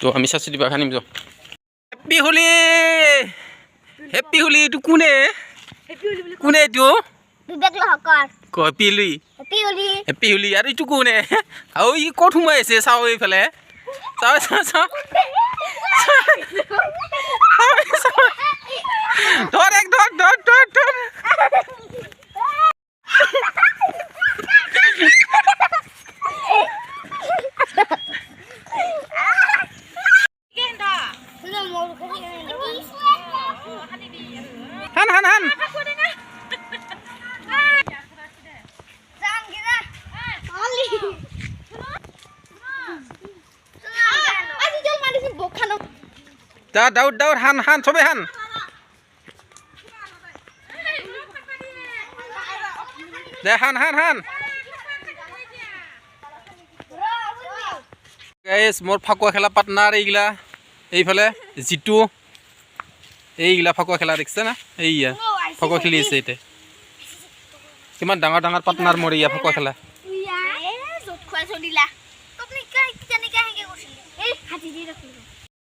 তো আমি চাচি দিবা খানিম যাওঁ হেপ্পী হোলি এইটো কোনে কোনে এইটো হেপ্পী হোলি আৰু এইটো কোনে আৰু ই ক'ত সোমাই আছে চাওঁ এইফালে চাওঁ ধৰ এক ধৰ হান দাউদ হান চবে হান দে হান গাইছ মোৰ ফাকুৱা খেলা পাৰ্টনাৰ এইগিলা এইফালে জিতু এইগিলা ফাকুৱা খেলা দেখিছে না এইয়া ফাকুৱা খেলি আছে এতিয়া কিমান ডাঙৰ পাৰ্টনাৰ মোৰ ইয়া ফাকুৱা খেলা খুৱাই চলিলা